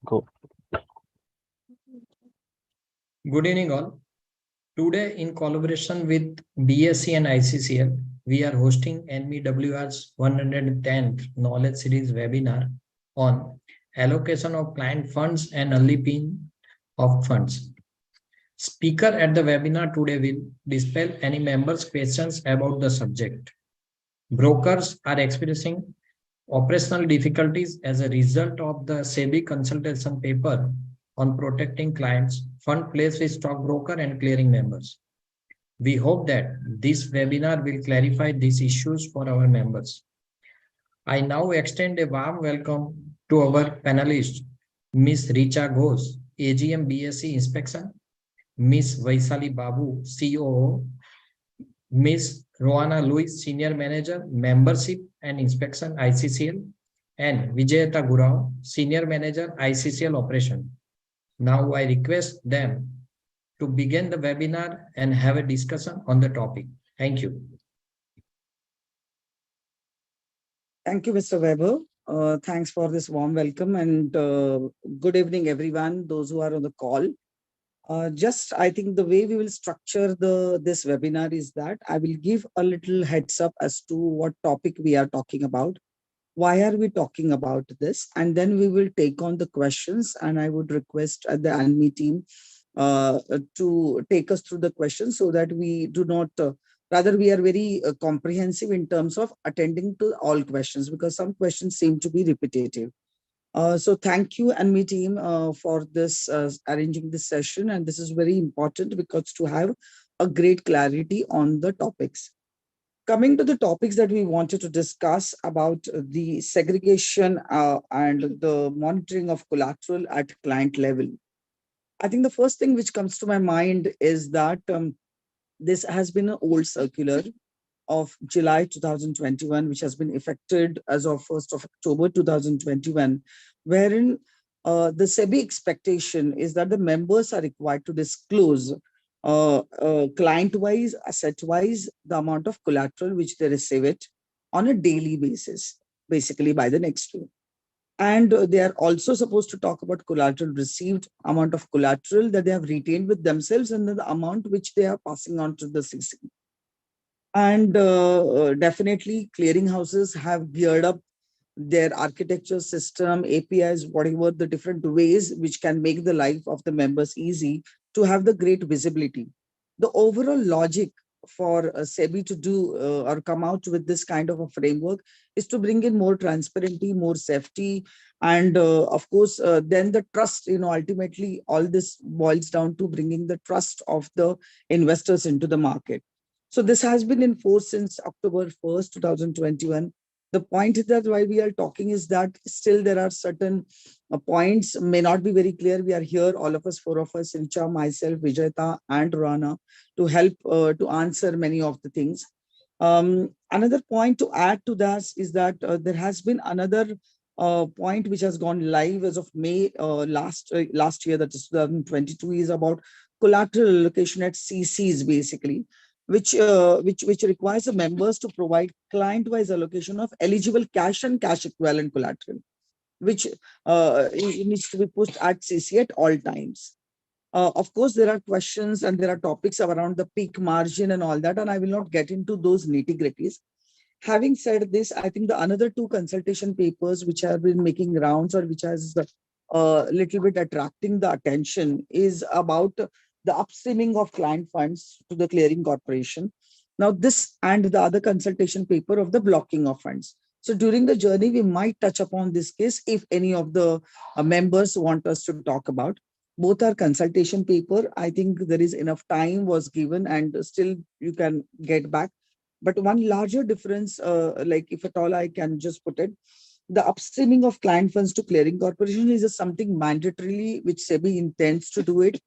Go. Good evening, all. Today, in collaboration with BSE and ICCL, we are hosting ANMI WR's 110th Knowledge Series webinar on allocation of client funds and early pin of funds. Speaker at the webinar today will dispel any members' questions about the subject. Brokers are experiencing operational difficulties as a result of the SEBI consultation paper on protecting clients, fund placed with stockbroker and clearing members. We hope that this webinar will clarify these issues for our members. I now extend a warm welcome to our panelists, Ms. Richa Ghosh, AGM BSE Inspection, Ms. Vaisshali Babu, COO, Ms. Roana Luis, Senior Manager, Membership and Inspection, ICCL, and Vijayaeta Gurao, Senior Manager, ICCL Operation. Now I request them to begin the webinar and have a discussion on the topic. Thank you. Thank you, Mr. Vaibhav. Thanks for this warm welcome and good evening, everyone, those who are on the call. I think the way we will structure this webinar is that I will give a little heads up as to what topic we are talking about. Why are we talking about this? And then we will take on the questions, and I would request the ANMI team to take us through the questions so that we do not, rather we are very comprehensive in terms of attending to all questions, because some questions seem to be repetitive. So thank you, ANMI team, for this arranging this session. And this is very important because to have a great clarity on the topics. Coming to the topics that we wanted to discuss about the segregation and the monitoring of collateral at client level. I think the first thing which comes to my mind is that this has been an old circular of July 2021, which has been effected as of 1st of October 2021, wherein the SEBI expectation is that the members are required to disclose client-wise, asset-wise, the amount of collateral which they receive it on a daily basis, basically by the next day. And they are also supposed to talk about collateral received, amount of collateral that they have retained with themselves, and the amount which they are passing on to the CC. And definitely clearinghouses have geared up their architecture system, APIs, whatever the different ways which can make the life of the members easy to have the great visibility. The overall logic for SEBI to do or come out with this kind of a framework is to bring in more transparency, more safety, and of course, then the trust, ultimately all this boils down to bringing the trust of the investors into the market. So this has been in force since October 1st, 2021. The point is that why we are talking is that still there are certain points may not be very clear. We are here, all of us, four of us, Richa, myself, Vijayaeta, and Rana, to help to answer many of the things. Another point to add to that is that there has been another point which has gone live as of May last year, that is 2022, is about collateral allocation at CCs, basically, which requires the members to provide client-wise allocation of eligible cash and cash equivalent collateral, which needs to be pushed at CC at all times. Of course, there are questions and there are topics around the peak margin and all that, and I will not get into those nitty-gritties. Having said this, I think the another two consultation papers which have been making rounds, or which has a little bit attracting the attention, is about the upstreaming of client funds to the clearing corporation. Now this and the other consultation paper of the blocking of funds. So during the journey, we might touch upon this case if any of the members want us to talk about. Both are consultation paper. I think there is enough time was given and still you can get back. But one larger difference, like if at all I can just put it, the upstreaming of client funds to clearing corporation is something mandatorily which SEBI intends to do it,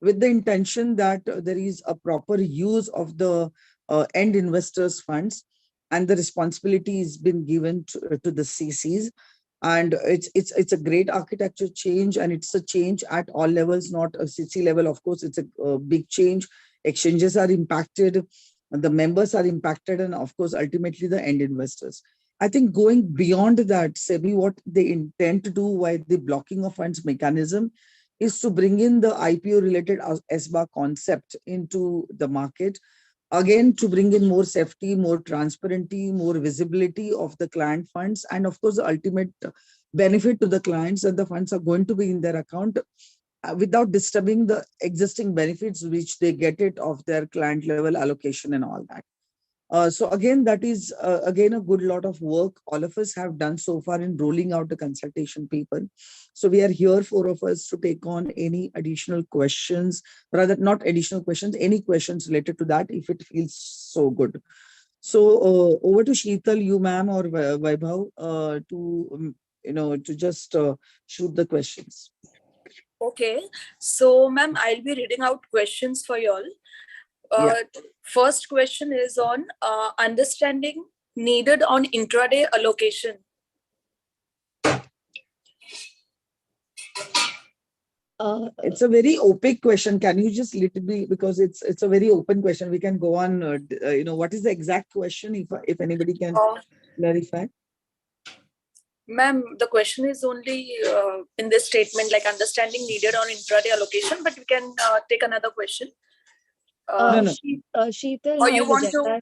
with the intention that there is a proper use of the end investors' funds, and the responsibility has been given to the CCs. And it's a great architecture change, and it's a change at all levels, not a CC level. Of course, it's a big change. Exchanges are impacted, the members are impacted, and of course, ultimately the end investors. I think going beyond that, SEBI, what they intend to do by the blocking of funds mechanism is to bring in the IPO related SBA concept into the market. Again, to bring in more safety, more transparency, more visibility of the client funds. And of course, the ultimate benefit to the clients that the funds are going to be in their account without disturbing the existing benefits which they get it of their client level allocation and all that. So again, that is again a good lot of work all of us have done so far in rolling out the consultation paper. So we are here, four of us, to take on any additional questions, rather not additional questions, any questions related to that if it feels so good. So over to Sheetal, you ma'am, or Vaibhav, to to just shoot the questions. Okay, so ma'am, I'll be reading out questions for y'all. Yeah. First question is on understanding needed on intraday allocation. It's a very opaque question. Can you just little bit, because it's a very open question. We can go on. What is the exact question? If anybody can clarify. Ma'am, the question is only in this statement, like understanding needed on intraday allocation, but we can take another question. No. Sheetal, or you want Vijayaeta.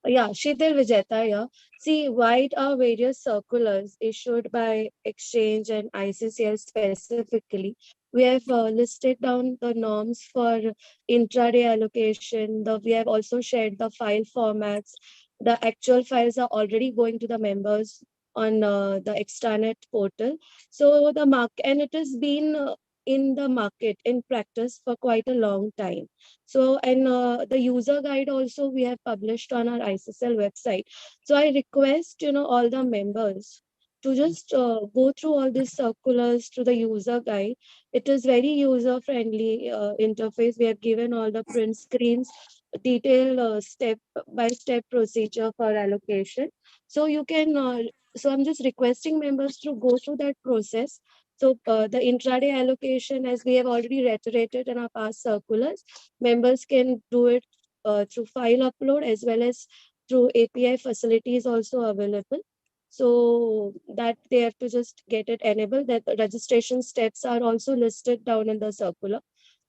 to? Yeah, Sheetal, Vijayaeta, yeah. See, why are various circulars issued by Exchange and ICCL specifically? We have listed down the norms for intraday allocation. We have also shared the file formats. The actual files are already going to the members on the extranet portal. So and it has been in the market in practice for quite a long time. So, and the user guide also we have published on our ICCL website. So I request, all the members to just go through all these circulars to the user guide. It is very user friendly interface. We have given all the print screens, detailed step by step procedure for allocation. So you can, so I'm just requesting members to go through that process. So the intraday allocation, as we have already reiterated in our past circulars, members can do it through file upload as well as through API facilities also available. So that they have to just get it enabled. That the registration steps are also listed down in the circular.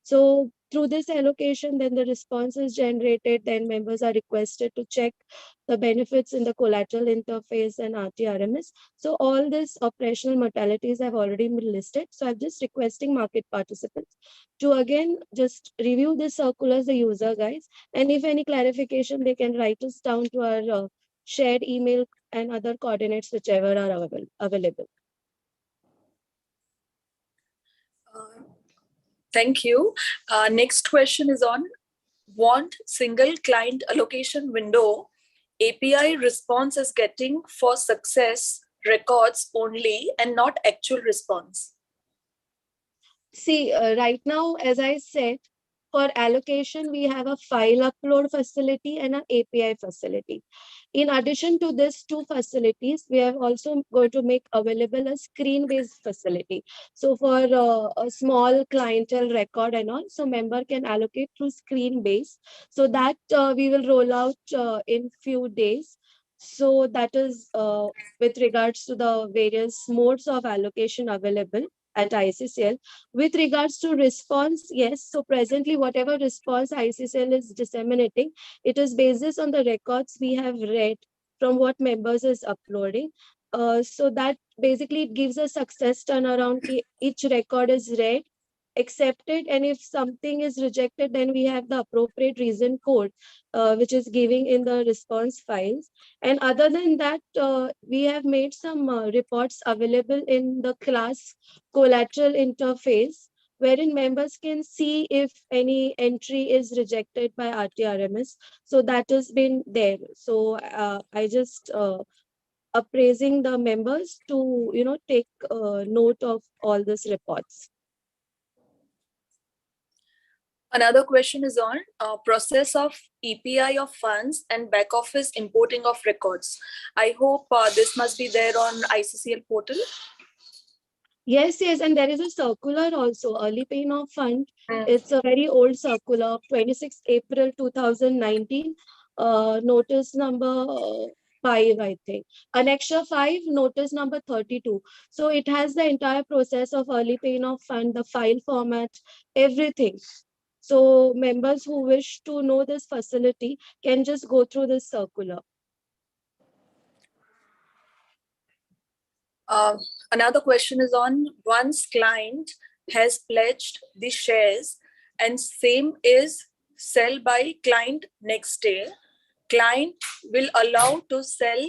So through this allocation, then the response is generated. Then members are requested to check the benefits in the collateral interface and RTRMS. So all these operational modalities have already been listed. So I'm just requesting market participants to again just review the circulars, the user guides, and if any clarification, they can write us down to our shared email and other coordinates, whichever are available. Thank you. Next question is on want single client allocation window API response is getting for success records only and not actual response. See, right now, as I said, for allocation, we have a file upload facility and an API facility. In addition to these two facilities, we are also going to make available a screen-based facility. So for a small clientele record and all, so member can allocate through screen-based. So that we will roll out in few days. So that is with regards to the various modes of allocation available at ICCL. With regards to response, yes. So presently, whatever response ICCL is disseminating, it is based on the records we have read from what members is uploading. So that basically it gives a success turnaround. Each record is read, accepted, and if something is rejected, then we have the appropriate reason code, which is giving in the response files. And other than that, we have made some reports available in the class collateral interface, wherein members can see if any entry is rejected by RTRMS. So that has been there. So I just appraising the members to take note of all these reports. Another question is on process of EPI of funds and back office importing of records. I hope this must be there on ICCL portal. Yes, and there is a circular also, early pay of fund. It's a very old circular, 26 April 2019, notice number 5, I think. Annexure 5, notice number 32. So it has the entire process of early paying of fund, the file format, everything. So members who wish to know this facility can just go through this circular. Another question is on once client has pledged the shares and same is sell by client next day, client will allow to sell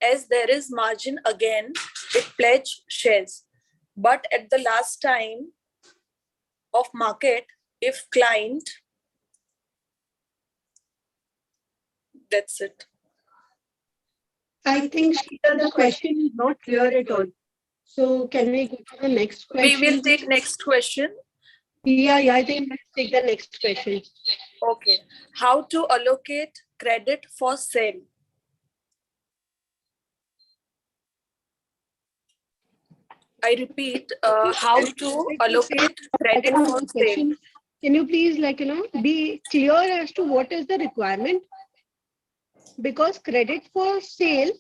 as there is margin again with pledge shares. But at the last time of market, if client, that's it. I think Sheeta, the question is not clear at all. So can we go to the next question? We will take next question. Yeah, I think let's take the next question. Okay. How to allocate credit for sale? I repeat, how to allocate credit for sale? Can you please, be clear as to what is the requirement? Because credit for sale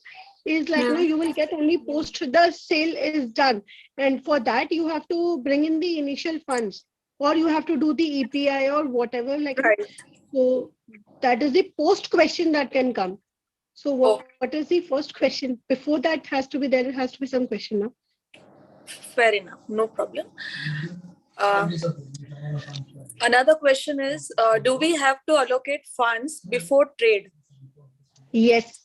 is you will get only post the sale is done. And for that, you have to bring in the initial funds or you have to do the EPI or whatever. Right. So that is the post question that can come. So what is the first question? Before that there has to be some question now. Fair enough, no problem. Another question is, do we have to allocate funds before trade? Yes.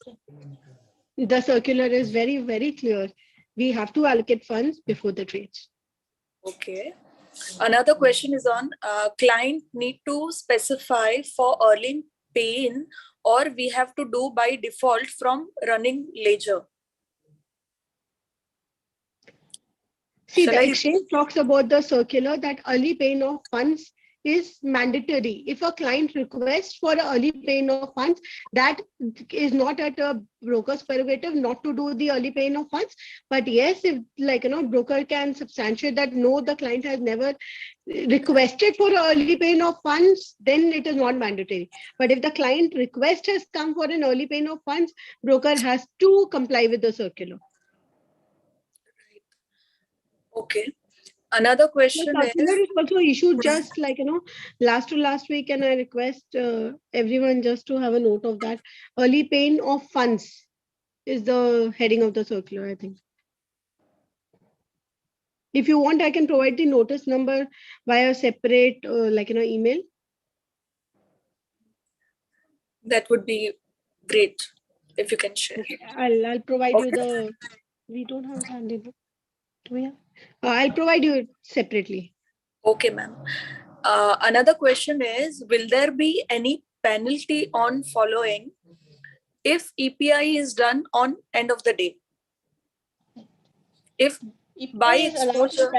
The circular is very, very clear. We have to allocate funds before the trades. Okay. Another question is on client need to specify for early pay-in or we have to do by default from running ledger. See, the exchange talks about the circular that early paying of funds is mandatory. If a client requests for an early paying of funds, that is not at a broker's prerogative not to do the early paying of funds. But yes, if broker can substantiate that no, the client has never requested for early paying of funds, then it is not mandatory. But if the client request has come for an early paying of funds, broker has to comply with the circular. Okay. Another question is also issued just last week, and I request everyone just to have a note of that. Early paying of funds is the heading of the circular, I think. If you want, I can provide the notice number via separate email. That would be great if you can share. I'll provide you the. We don't have handy. Do we have? I'll provide you separately. Okay, ma'am. Another question is, will there be any penalty on following if EPI is done on end of the day? If by exposure...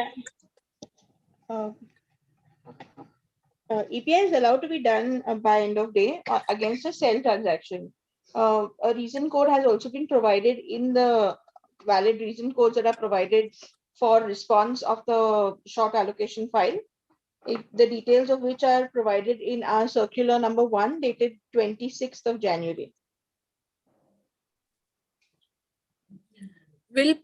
EPI is allowed to be done by end of day against a sell transaction. A reason code has also been provided in the valid reason codes that are provided for response of the short allocation file, the details of which are provided in our circular number 1 dated 26th of January. Will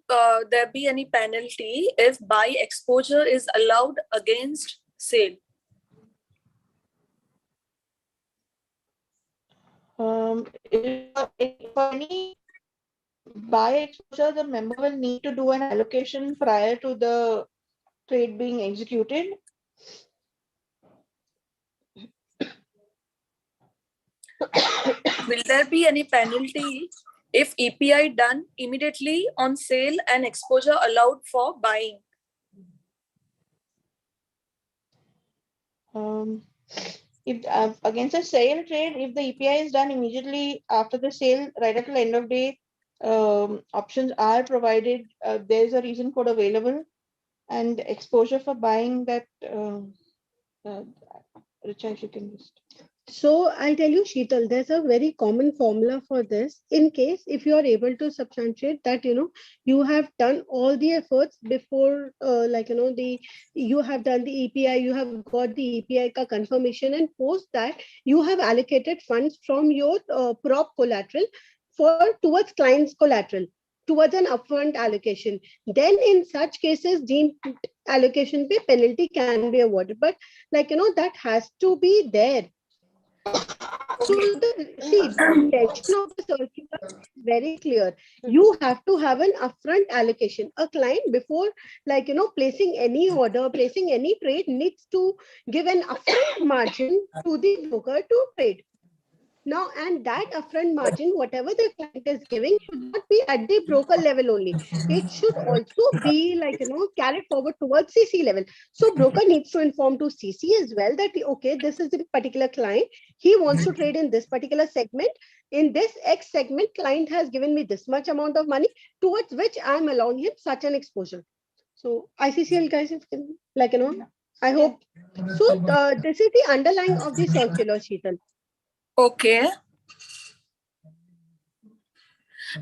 there be any penalty if buy exposure is allowed against sale? If any buy exposure, the member will need to do an allocation prior to the trade being executed. Will there be any penalty if EPI done immediately on sale and exposure allowed for buying? If against a sale trade, if the EPI is done immediately after the sale, right at the end of day, options are provided. There is a reason code available, and exposure for buying that. Richa, you can just. So I'll tell you, Sheetal, there's a very common formula for this. In case if you are able to substantiate that, you have done all the efforts before, you have done the EPI, you have got the EPI ka confirmation, and post that you have allocated funds from your prop collateral towards client's collateral, towards an upfront allocation. Then in such cases, deemed allocation pay penalty can be awarded. But that has to be there. So the intention of the circular is very clear. You have to have an upfront allocation. A client before placing any order, placing any trade needs to give an upfront margin to the broker to trade. Now, and that upfront margin, whatever the client is giving, should not be at the broker level only. It should also be carried forward towards CC level. So broker needs to inform to CC as well that, okay, this is the particular client. He wants to trade in this particular segment. In this X segment, client has given me this much amount of money towards which I am allowing him such an exposure. So ICCL guys, I hope. So this is the underlying of the circular, Sheetal. Okay.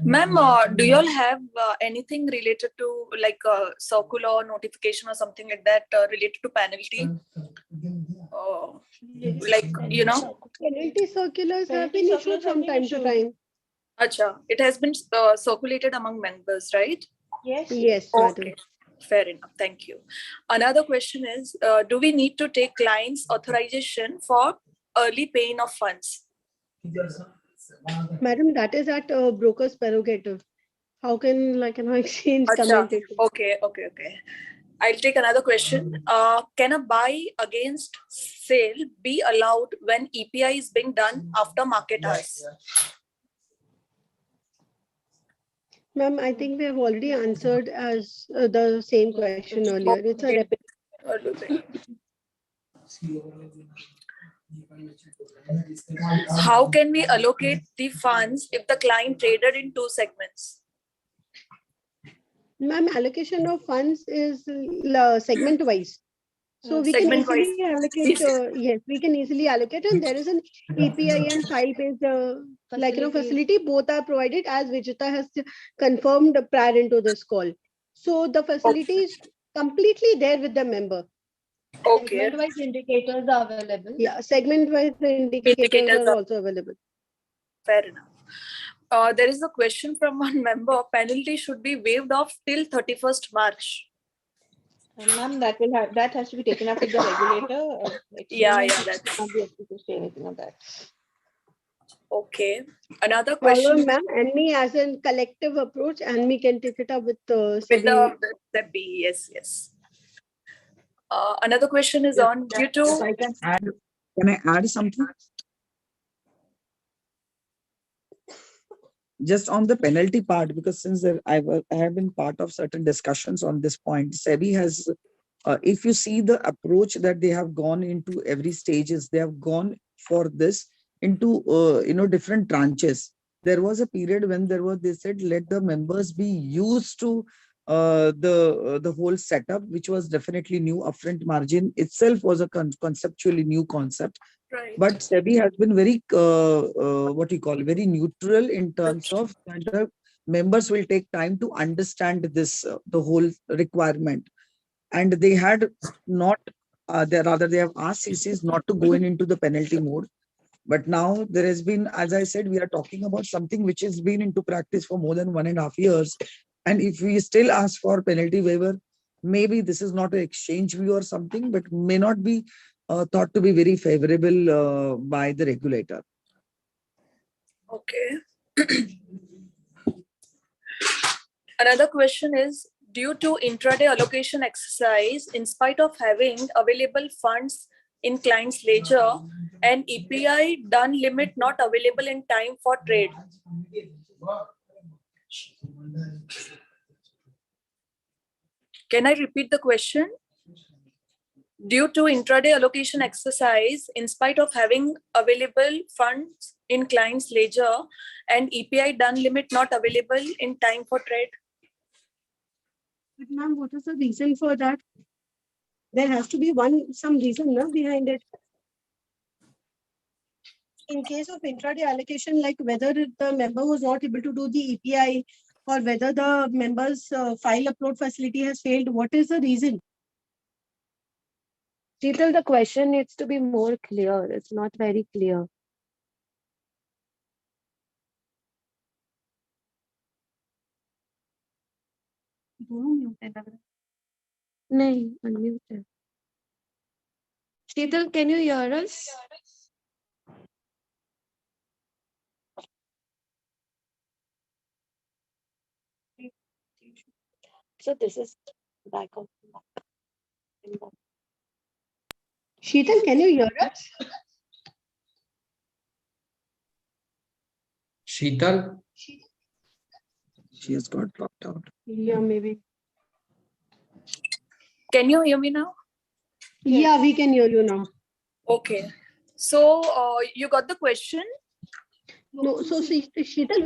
Ma'am, do you all have anything related to like a circular or notification or something like that related to penalty? Penalty circulars have been issued from time to time. Acha, it has been circulated among members, right? Yes. Yes. Okay. Fair enough. Thank you. Another question is, do we need to take clients' authorization for early paying of funds? Madam, that is at broker's prerogative. How can exchange comment it? Okay. I'll take another question. Can a buy against sale be allowed when EPI is being done after market hours? Ma'am, I think we have already answered as the same question earlier. It's a repetition. How can we allocate the funds if the client traded in two segments? Ma'am, allocation of funds is segment wise. So we can easily allocate. Yes, we can easily allocate, and there is an API and file-based facility. Both are provided, as Vijayaeta has confirmed prior into this call. So the facility is completely there with the member. Okay. Segment-wise indicators are available. Yeah, segment-wise indicators are also available. Fair enough. There is a question from one member. Penalty should be waived off till 31st March. Ma'am, that has to be taken up with the regulator. That's not be able to say anything on that. Okay. Another question. Ma'am, ANMI as a collective approach, ANMI can take it up with SEBI. Yes. Another question is on due to. Can I add something? Just on the penalty part, because since I have been part of certain discussions on this point, SEBI has, if you see the approach that they have gone into every stages, they have gone for this into different tranches. There was a period when they said let the members be used to the whole setup, which was definitely new. Upfront margin itself was a conceptually new concept. Right. But SEBI has been very, very neutral in terms of the members will take time to understand this, the whole requirement. And they had not, they have asked CCs not to go into the penalty mode. But now there has been, as I said, we are talking about something which has been into practice for more than 1.5 years. And if we still ask for penalty waiver, maybe this is not an exchange view or something, but may not be thought to be very favorable by the regulator. Okay. Another question is, due to intraday allocation exercise, in spite of having available funds in client's ledger and EPI done limit not available in time for trade. Can I repeat the question? Due to intraday allocation exercise, in spite of having available funds in client's ledger and EPI done limit not available in time for trade. But ma'am, what is the reason for that? There has to be some reason behind it. In case of intraday allocation, like whether the member was not able to do the EPI or whether the member's file upload facility has failed, what is the reason? Sheetal, the question needs to be more clear. It's not very clear. नहीं, unmuted. Sheetal, can you hear us? So this is back of. Sheetal, can you hear us? Sheetal, She has got dropped out. Yeah, maybe. Can you hear me now? Yeah, we can hear you now. Okay. So you got the question? No, so Sheetal,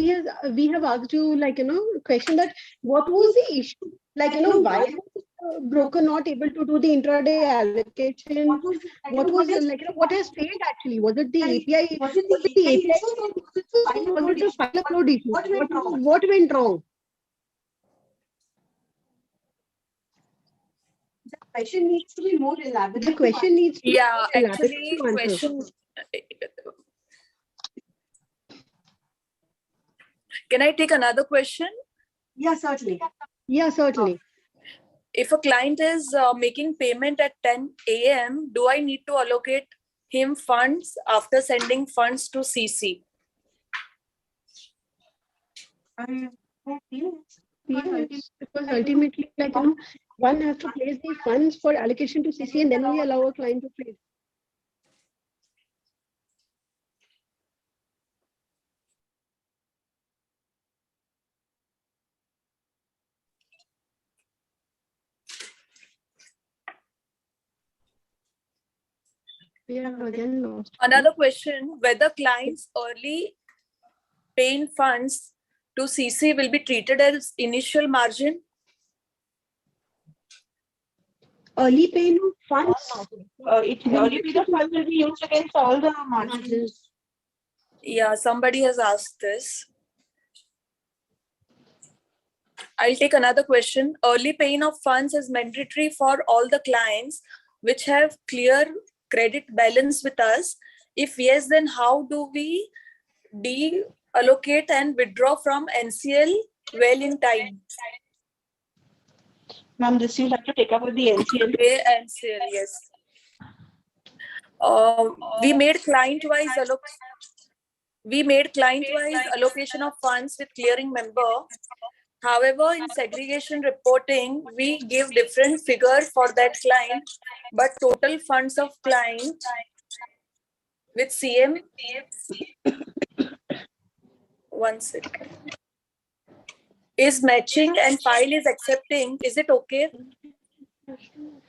we have asked you, like, question that what was the issue? Like, why was broker not able to do the intraday allocation? What was like, what has failed actually? Was it the API? Was it the API? Was it the file upload issue? What went wrong? The question needs to be more elaborate. The question needs to be Yeah, more elaborate actually, to answer. question. Can I take another question? Yeah, certainly. Yeah, certainly. If a client is making payment at 10 a.m., do I need to allocate him funds after sending funds to CC? Yes, because ultimately, like, one has to place the funds for allocation to CC and then only allow a client to trade. Yeah, again lost. Another question, whether clients early paying funds to CC will be treated as initial margin? Early payment of funds. Early period funds will be used against all the margins. Yeah, somebody has asked this. I'll take another question. Early paying of funds is mandatory for all the clients which have clear credit balance with us. If yes, then how do we de-allocate and withdraw from NCL well in time? Ma'am, this you have to take up with the NCL. NCL, yes. We made client-wise allocation of funds with clearing member. However, in segregation reporting, we give different figure for that client, but total funds of client with CM. One second. Is matching and file is accepting. Is it okay?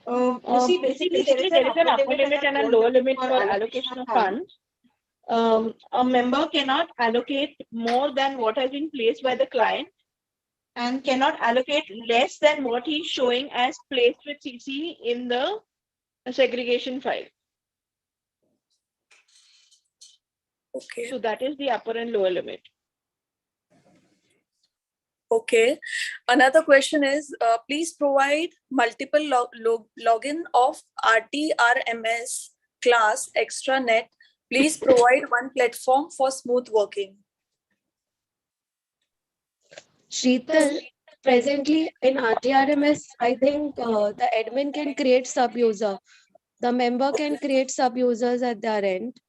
Basically, there is an upper limit and a lower limit for allocation of funds. A member cannot allocate more than what has been placed by the client and cannot allocate less than what he is showing as placed with CC in the segregation file. Okay. So that is the upper and lower limit. Okay. Another question is, please provide multiple login of RTRMS class extranet. Please provide one platform for smooth working. Sheetal, presently in RTRMS, I think the admin can create sub-user. The member can create sub-users at their end.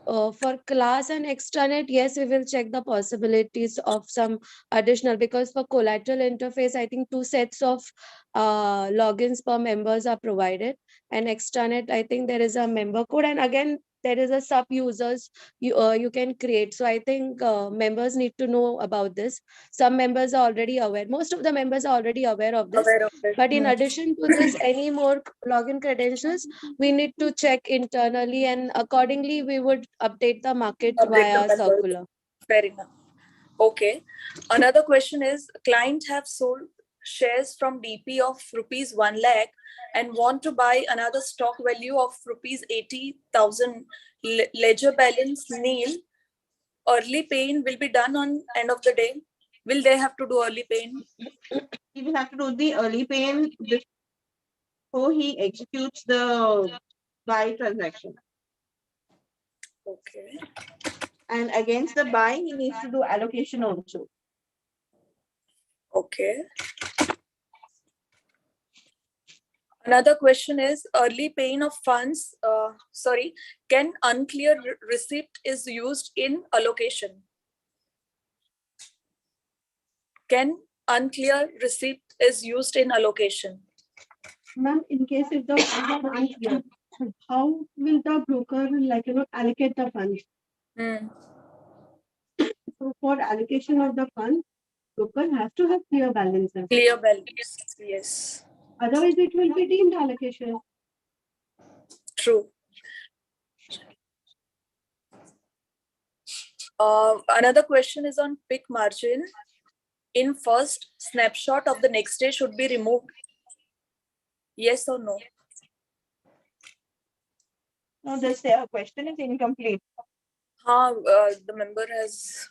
For class and extranet, yes, we will check the possibilities of some additional, because for collateral interface, I think 2 sets of logins per members are provided. And extranet, I think there is a member code, and again, there is a sub users you can create. So I think members need to know about this. Some members are already aware. Most of the members are already aware of this. But in addition to this, any more login credentials, we need to check internally, and accordingly, we would update the market via circular. Fair enough. Okay. Another question is, client have sold shares from DP of rupees 1 lakh and want to buy another stock value of rupees 80,000, ledger balance nil. Early paying will be done on end of the day. Will they have to do early paying? He will have to do the early paying before he executes the buy transaction. Okay. And against the buy, he needs to do allocation also. Okay. Another question is early paying of funds. Can unclear receipt is used in allocation? Can unclear receipt is used in allocation? Ma'am, in case if the funds are unclear, how will the broker allocate the funds? So for allocation of the funds, broker has to have clear balances. Clear balance, yes. Otherwise, it will be deemed allocation. True. Another question is on pick margin. In first snapshot of the next day should be removed. Yes or no? No, this question is incomplete. The member has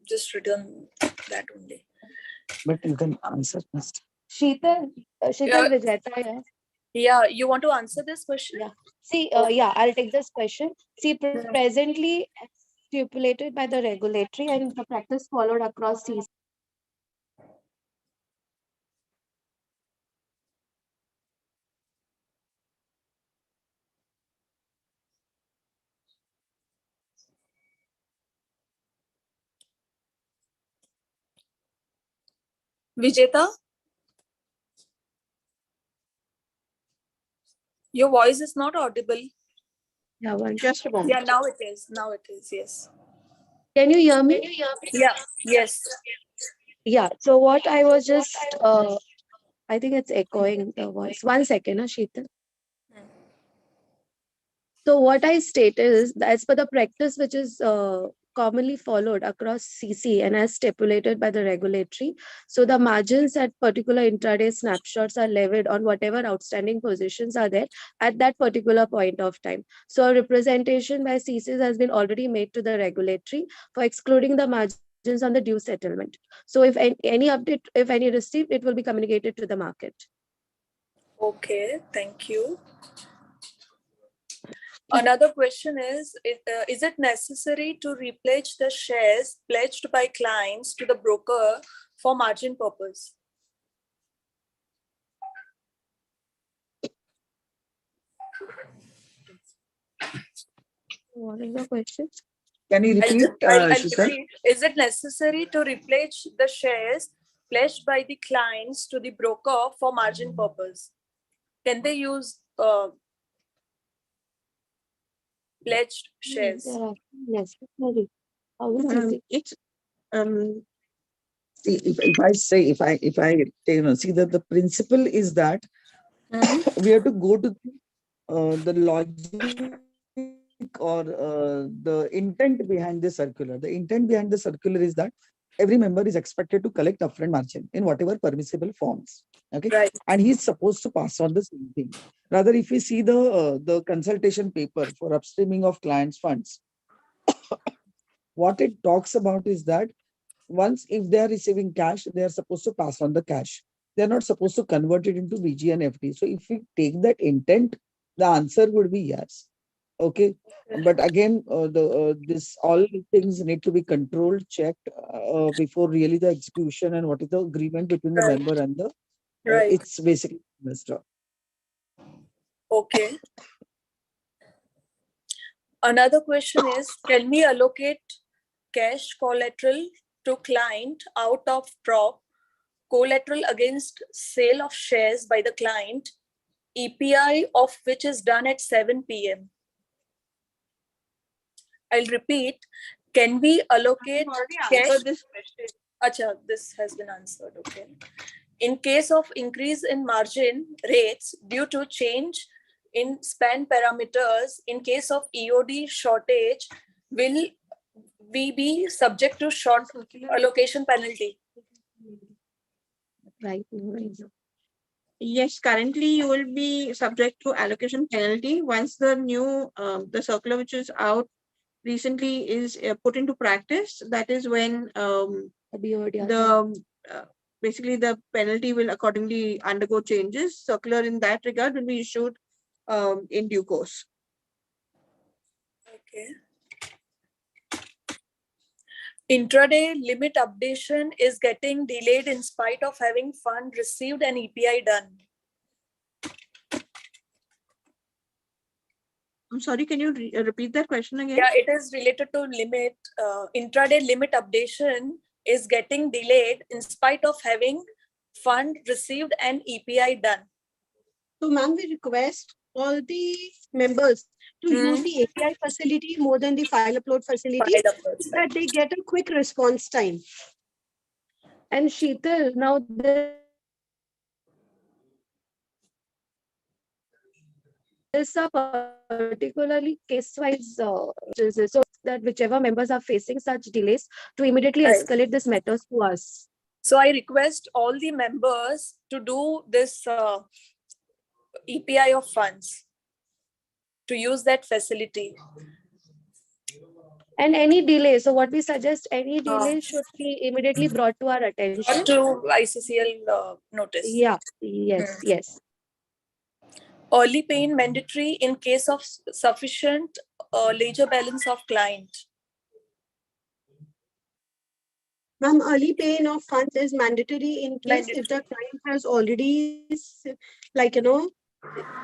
just written that only. But you can answer first. Sheetal, Vijayaeta. Yeah, you want to answer this question? Yeah. See, I'll take this question. See, presently stipulated by the regulatory and the practice followed across seas. Vijayaeta? Your voice is not audible. Yeah, Just a moment. Yeah, now it is. Now it is, yes. Can you hear me? Yeah, yes. Yeah. So what I was just, I think it's echoing the voice. 1 second, Sheetal. So what I state is, as per the practice which is commonly followed across CC and as stipulated by the regulatory, so the margins at particular intraday snapshots are levied on whatever outstanding positions are there at that particular point of time. So a representation by CCs has been already made to the regulatory for excluding the margins on the due settlement. So if any update, if any received, it will be communicated to the market. Okay, thank you. Another question is it necessary to repledge the shares pledged by clients to the broker for margin purpose? What is the question? Can you repeat, I'll Sheetal? repeat. Is it necessary to repledge the shares pledged by the clients to the broker for margin purpose? Can they use pledged shares? Yes. It's See, if I see that the principle is that we have to go to the logic or the intent behind the circular. The intent behind the circular is that every member is expected to collect upfront margin in whatever permissible forms. Okay, Right. and he's supposed to pass on the same thing. Rather, if we see the consultation paper for upstreaming of clients' funds, what it talks about is that once if they are receiving cash, they are supposed to pass on the cash. They are not supposed to convert it into VG and FD. So if we take that intent, the answer would be yes. Okay, but again, this all things need to be controlled, checked before really the execution and what is the agreement between the Right. member and the Right. it's basically investor. Okay. Another question is, can we allocate cash collateral to client out of prop collateral against sale of shares by the client, EPI of which is done at 7 p.m.? I'll repeat. Can we allocate cash? this question. Acha, this has been answered. Okay. In case of increase in margin rates due to change in span parameters, in case of EOD shortage, will we be subject to short allocation penalty? Right. Yes, currently you will be subject to allocation penalty once the new the circular which is out recently is put into practice. That is when basically the penalty will accordingly undergo changes. Circular in that regard will be issued in due course. Okay. Intraday limit updation is getting delayed in spite of having fund received and EPI done. I'm sorry, can you repeat that question again? Yeah, it is related to limit. Intraday limit updation is getting delayed in spite of having fund received and EPI done. So, ma'am, we request all the members to use the API facility more than the file upload facility, so that they get a quick response time. And Sheetal, now this are particularly case-wise so that whichever members are facing such delays to immediately escalate this matters to us. So I request all the members to do this EPI of funds, to use that facility. And any delay, so what we suggest, any delay should be immediately brought to our attention. Or to ICCL notice. Yeah, yes, yes. Early paying mandatory in case of sufficient ledger balance of client. Ma'am, early paying of funds is mandatory in case if the client has already, like,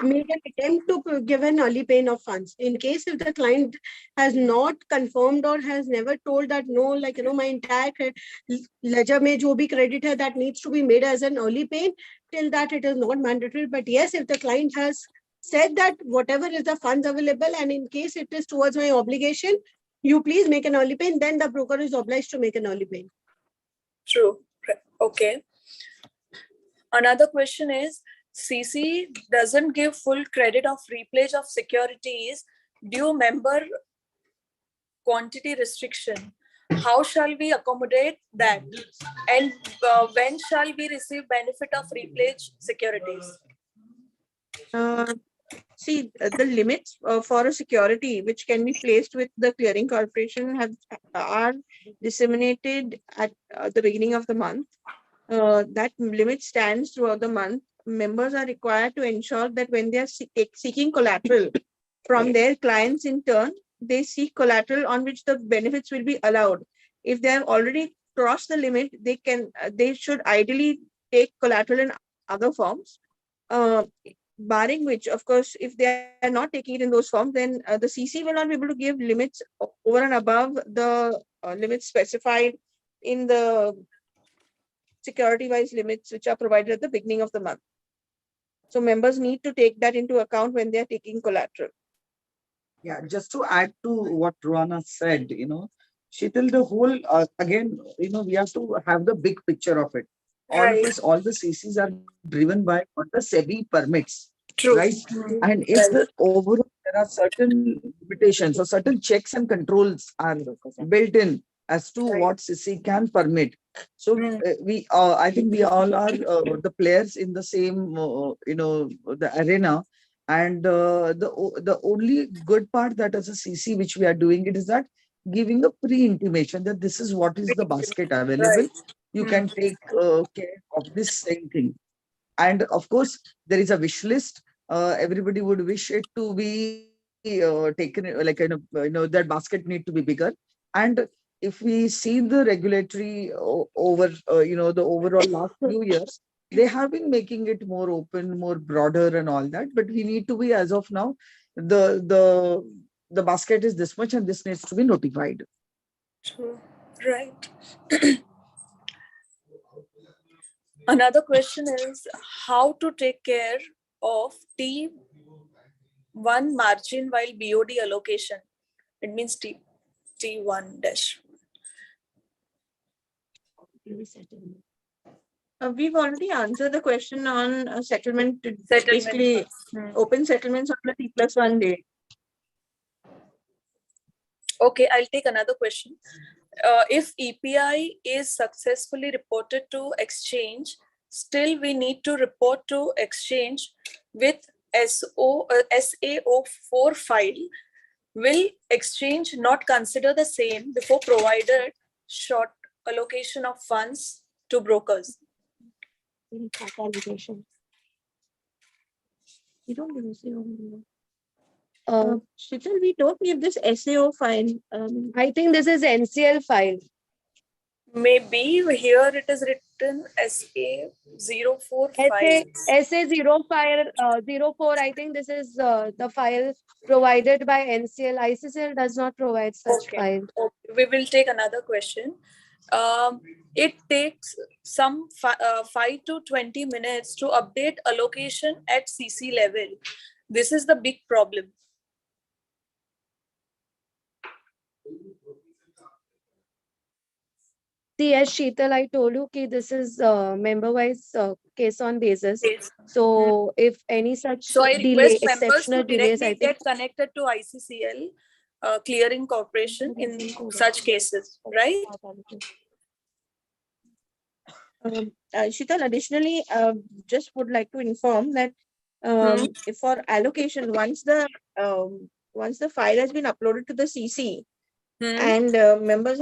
made an attempt to give an early paying of funds. In case if the client has not confirmed or has never told that no, like, my entire ledger mein jo bhi credit hai, that needs to be made as an early pay, till that it is not mandatory. But yes, if the client has said that whatever is the funds available and in case it is towards my obligation, you please make an early pay, then the broker is obliged to make an early pay. True. Okay. Another question is, CC doesn't give full credit of repledge of securities due member quantity restriction. How shall we accommodate that? And when shall we receive benefit of repledge securities? See, the limits for a security which can be placed with the clearing corporation are disseminated at the beginning of the month. That limit stands throughout the month. Members are required to ensure that when they are seeking collateral from their clients in turn, they seek collateral on which the benefits will be allowed. If they have already crossed the limit, they should ideally take collateral in other forms. Barring which, of course, if they are not taking it in those forms, then the CC will not be able to give limits over and above the limits specified in the security-wise limits which are provided at the beginning of the month. So members need to take that into account when they are taking collateral. Yeah, just to add to what Ruana said, Sheetal, the whole, again, we have to have the big picture of it. All the CCs are driven by what the SEBI permits. True. Right? And if the overall, there are certain limitations or certain checks and controls are built in as to what CC can permit. So I think we all are the players in the same, the arena. And the only good part that as a CC which we are doing it is that giving a pre-intimation that this is what is the basket available. You can take care of this same thing. And of course, there is a wish list. Everybody would wish it to be taken, like, that basket need to be bigger. And if we see the regulatory over, the overall last few years, they have been making it more open, more broader and all that. But we need to be, as of now, the basket is this much and this needs to be notified. True. Right. Another question is how to take care of T1 margin while BOD allocation. It means T1 dash. We've already answered the question on settlement. Basically, open settlements on the T+1 day. Okay, I'll take another question. If EPI is successfully reported to exchange, still we need to report to exchange with SAO4 file. Will exchange not consider the same before provided short allocation of funds to brokers? Allocation. You don't give SAO. Sheetal, we don't give this SAO file. I think this is NCL file. Maybe here it is written SA045. SA0504, I think this is the file provided by NCL. ICCL does not provide such Okay. file. Okay. We will take another question. It takes some 5 to 20 minutes to update allocation at CC level. This is the big problem. See, as Sheetal, I told you, this is member-wise case on basis. Yes. So if any such So I delay, request members exceptional to delays, directly I think. get connected to ICCL clearing corporation in such cases, right? Sheetal, additionally, just would like to inform that if for allocation, once the file has been uploaded to the CC and members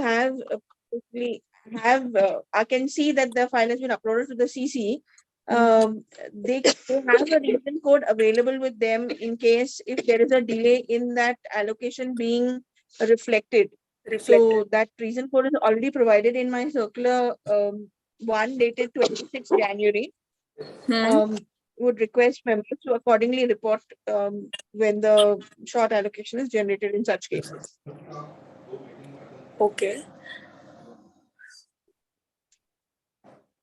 I can see that the file has been uploaded to the CC. They have a reason code available with them in case if there is a delay in that allocation being reflected. So that reason code is already provided in my circular 1 dated 26 January. Would request members to accordingly report when the short allocation is generated in such cases. Okay.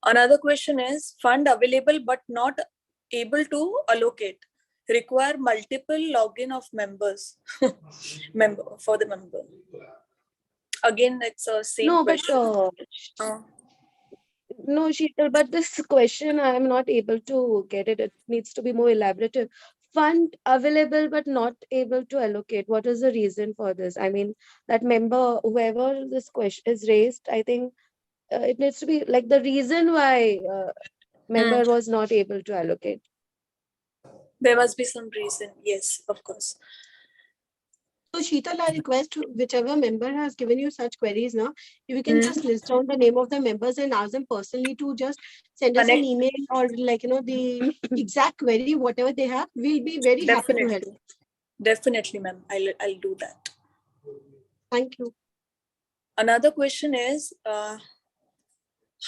Another question is fund available but not able to allocate. Require multiple login of members for the member. Again, it's a same question. No, Sheetal, but this question I am not able to get it. It needs to be more elaborative. Fund available but not able to allocate. What is the reason for this? I mean, that member, whoever this question is raised, I think it needs to be like the reason why member was not able to allocate. There must be some reason. Yes, of course. So Sheetal, I request whichever member has given you such queries now, if you can just list down the name of the members and ask them personally to just send us an email or the exact query, whatever they have, we'll be very happy to help. Definitely, ma'am. I'll do that. Thank you. Another question is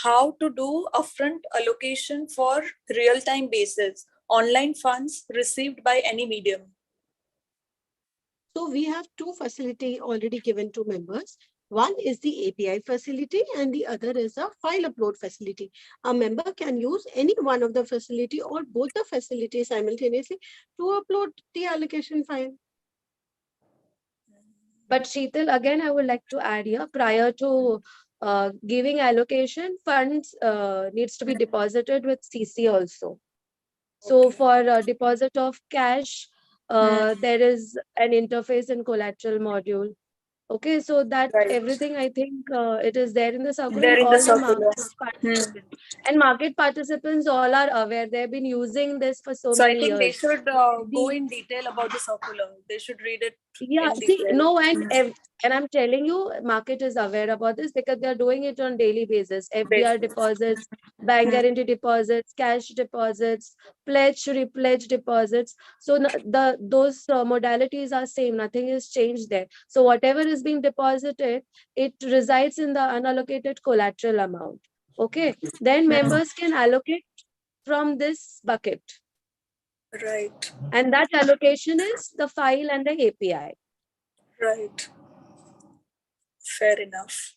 how to do upfront allocation for real-time basis, online funds received by any medium. So we have two facilities already given to members. One is the API facility and the other is a file upload facility. A member can use any one of the facility or both the facilities simultaneously to upload the allocation file. But Sheetal, again, I would like to add here, prior to giving allocation, funds needs to be deposited with CC also. So for deposit of cash, there is an interface in collateral module. Okay, so that everything, I think it is there in the circular. All the market participants and market participants all are aware. They've been using this for so many years. I think they should go in detail about the circular. They should read it. Yeah, see, no, and I'm telling you, market is aware about this because they're doing it on daily basis. FDR deposits, bank guarantee deposits, cash deposits, pledge, repledge deposits. So those modalities are same. Nothing is changed there. So whatever is being deposited, it resides in the unallocated collateral amount. Okay, then members can allocate from this bucket. Right. And that allocation is the file and the API. Right. Fair enough.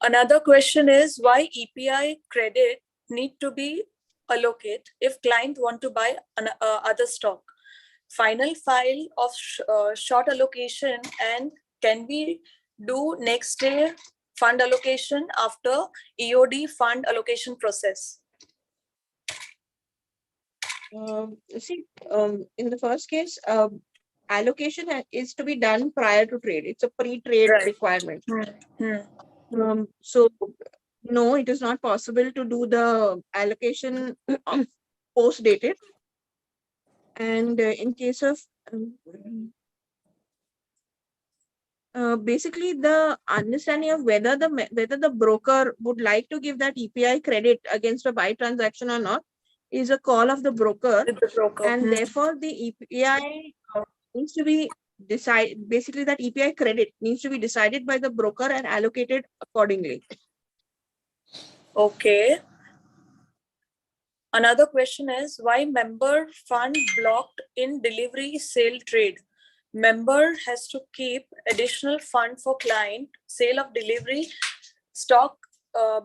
Another question is why EPI credit need to be allocated if client want to buy other stock. Final file of short allocation and can we do next day fund allocation after EOD fund allocation process? In the first case, allocation is to be done prior to trade. It's a pre-trade requirement. So no, it is not possible to do the allocation post-dated. And in case of basically the understanding of whether the broker would like to give that EPI credit against a buy transaction or not is a call of the broker. And therefore the EPI needs to be decided. Basically that EPI credit needs to be decided by the broker and allocated accordingly. Okay. Another question is why member fund blocked in delivery sale trade? Member has to keep additional fund for client sale of delivery stock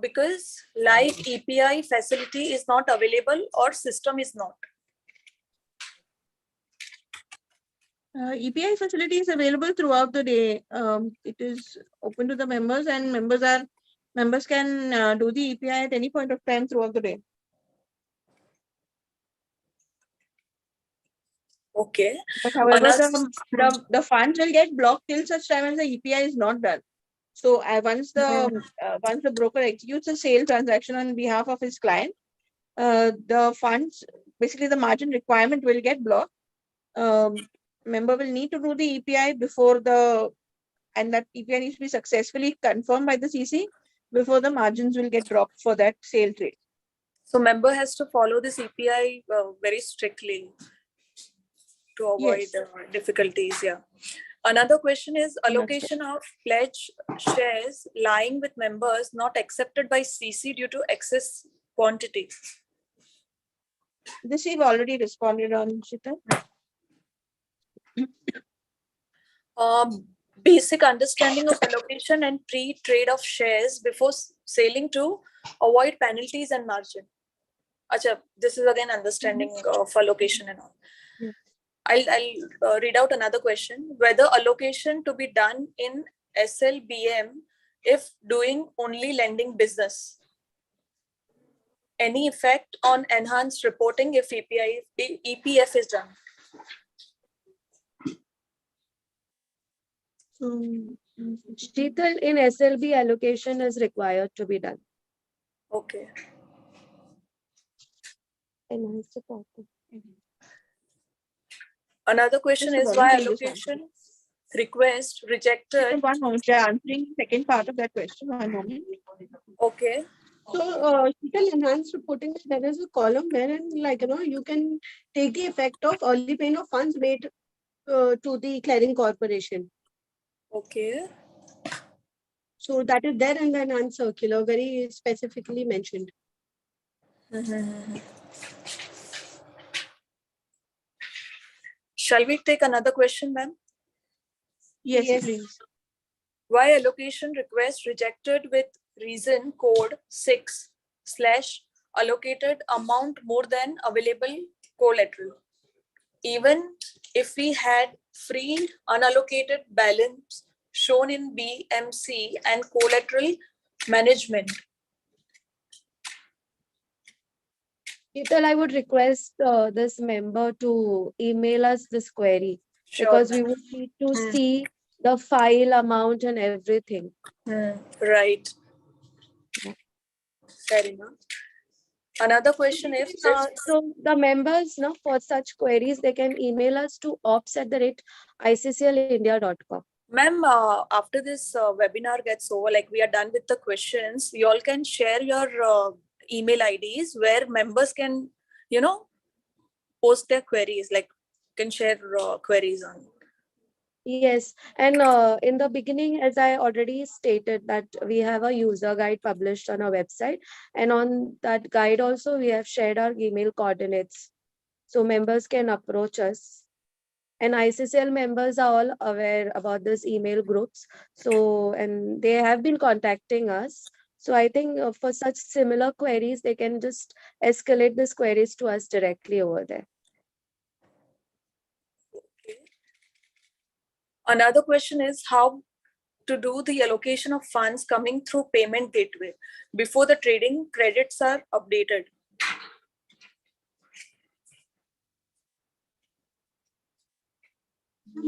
because live EPI facility is not available or system is not. EPI facility is available throughout the day. It is open to the members, and members can do the EPI at any point of time throughout the day. Okay. But however, the funds will get blocked till such time as the EPI is not done. So once the broker executes a sale transaction on behalf of his client, the funds, basically the margin requirement, will get blocked. Member will need to do the EPI and that EPI needs to be successfully confirmed by the CC before the margins will get dropped for that sale trade. So member has to follow this EPI very strictly to avoid difficulties. Yeah. Another question is allocation of pledge shares lying with members not accepted by CC due to excess quantity. This we've already responded on, Shita. Basic understanding of allocation and pre-trade of shares before selling to avoid penalties and margin. Acha, this is again understanding of allocation and all. I'll read out another question. Whether allocation to be done in SLBM if doing only lending business. Any effect on enhanced reporting if EPF is done? Sheetal, in SLB allocation is required to be done. Okay. Enhanced reporting. Another question is why allocation request rejected. One moment, answering the second part of that question. One moment. Okay. So, enhanced reporting, there is a column wherein, you can take the effect of early payment of funds made to the clearing corporation. Okay. So that is there in the enhanced circular, very specifically mentioned. Shall we take another question, ma'am? Yes, please. Why allocation request rejected with reason code 6/allocated amount more than available collateral? Even if we had free unallocated balance shown in BMC and collateral management. Sheetal, I would request this member to email us this query because we would need to see the file amount and everything. Right. Fair enough. Another question is so the members for such queries, they can email us to ops@icclindia.com. Ma'am, after this webinar gets over, like we are done with the questions, you all can share your email IDs where members can, post their queries, like can share queries on. Yes, and in the beginning, as I already stated, that we have a user guide published on our website, and on that guide also we have shared our email coordinates, so members can approach us. And ICCL members are all aware about this email groups, and they have been contacting us. So I think for such similar queries, they can just escalate these queries to us directly over there. Another question is how to do the allocation of funds coming through payment gateway before the trading credits are updated.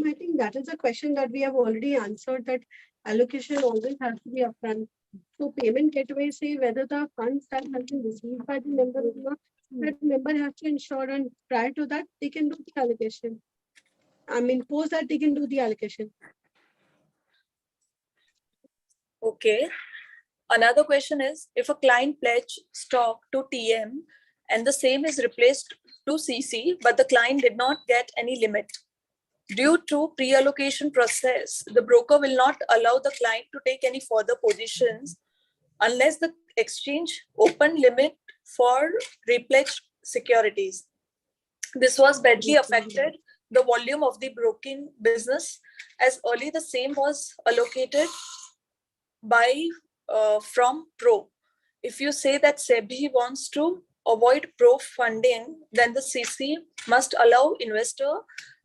I think that is a question that we have already answered, that allocation always has to be upfront. So payment gateway say whether the funds that have been received by the member or not, that member has to ensure, and prior to that they can do the allocation. Post that they can do the allocation. Okay. Another question is if a client pledge stock to TM and the same is replaced to CC, but the client did not get any limit. Due to pre-allocation process, the broker will not allow the client to take any further positions unless the exchange open limit for repledged securities. This was badly affected the volume of the broking business, as early the same was allocated by from Pro. If you say that SEBI wants to avoid Pro funding, then the CC must allow investor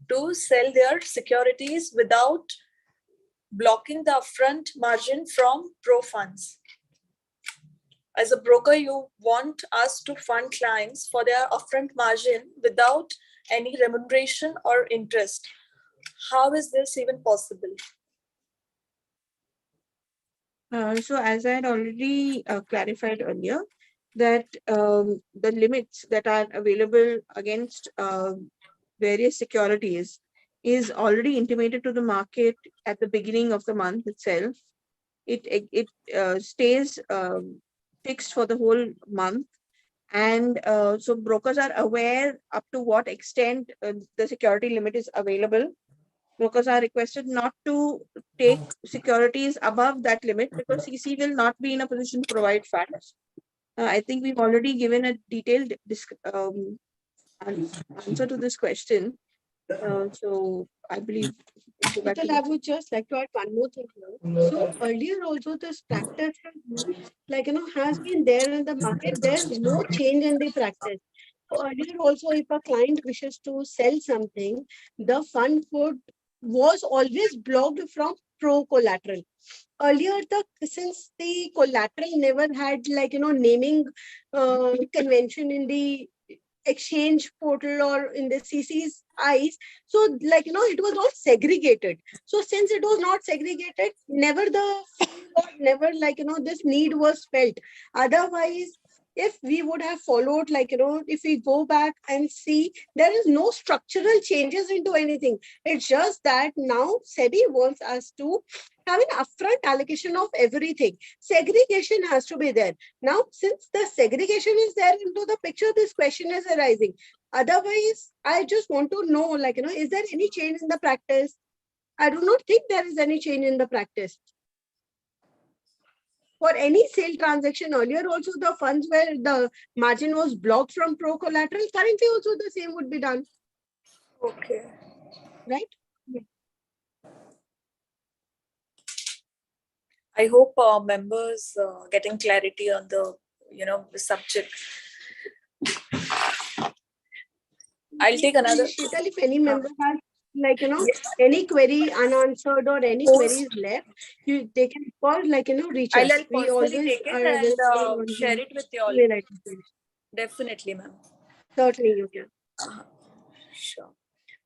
to sell their securities without blocking the upfront margin from Pro funds. As a broker, you want us to fund clients for their upfront margin without any remuneration or interest. How is this even possible? So as I had already clarified earlier, that the limits that are available against various securities is already intimated to the market at the beginning of the month itself. It stays fixed for the whole month. And so brokers are aware up to what extent the security limit is available. Brokers are requested not to take securities above that limit because CC will not be in a position to provide funds. I think we've already given a detailed answer to this question. So I believe. I would just like to add one more thing here. So earlier also this practice has been there in the market. There's no change in the practice. Earlier also, if a client wishes to sell something, the fund was always blocked from Pro Collateral. Earlier, since the collateral never had naming convention in the exchange portal or in the CC's eyes, so it was all segregated. So since it was not segregated, never this need was felt. Otherwise, if we would have followed, if we go back and see, there is no structural changes into anything. It's just that now SEBI wants us to have an upfront allocation of everything. Segregation has to be there. Now, since the segregation is there into the picture, this question is arising. Otherwise, I just want to know, is there any change in the practice? I do not think there is any change in the practice. For any sale transaction, earlier also the funds where the margin was blocked from Pro Collateral, currently also the same would be done. Okay. Right? Yeah. I hope members getting clarity on the subject. I'll take another. Sheetal, if any member has any query unanswered or any queries left, they can call, reach us. I'll personally take it and share it with you all. Definitely, ma'am. Certainly you can. Sure.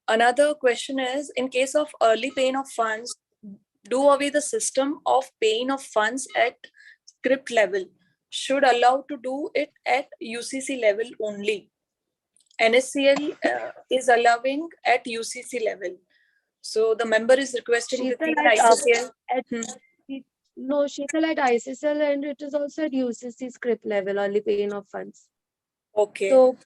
Another question is, in case of early paying of funds, do away the system of paying of funds at script level. Should allow to do it at UCC level only. NSCL is allowing at UCC level. So the member is requesting to keep ICCL. No, Sheetal at ICCL, and it is also at UCC script level, early paying of funds. Okay. So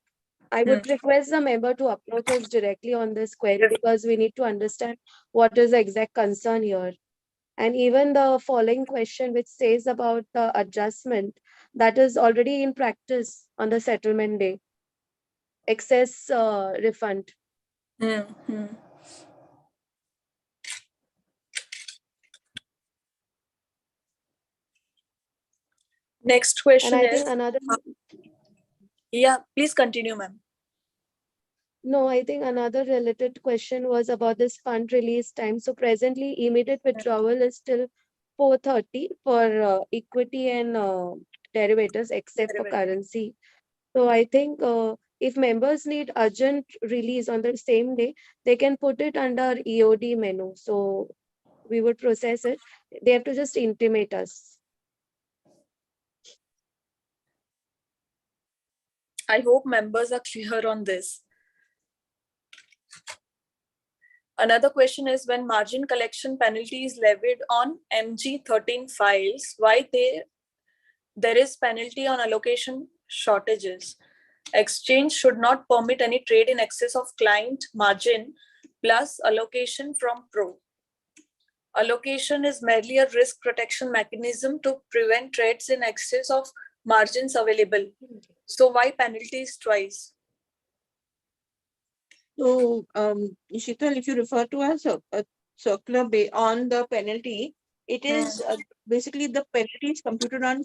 I would request the member to approach us directly on this query, because we need to understand what is the exact concern here. And even the following question, which says about the adjustment, that is already in practice on the settlement day. Excess refund. Next question and I is. think another. Yeah, please continue, ma'am. No, I think another related question was about this fund release time. So presently, immediate withdrawal is till 4:30 for equity and derivatives, except for currency. So I think if members need urgent release on the same day, they can put it under EOD menu. So we would process it. They have to just intimate us. I hope members are clear on this. Another question is, when margin collection penalty is levied on MG13 files, why there is penalty on allocation shortages? Exchange should not permit any trade in excess of client margin plus allocation from Pro. Allocation is merely a risk protection mechanism to prevent trades in excess of margins available. So why penalties twice? So, Sheetal, if you refer to a circular on the penalty, it is basically the penalty is computed on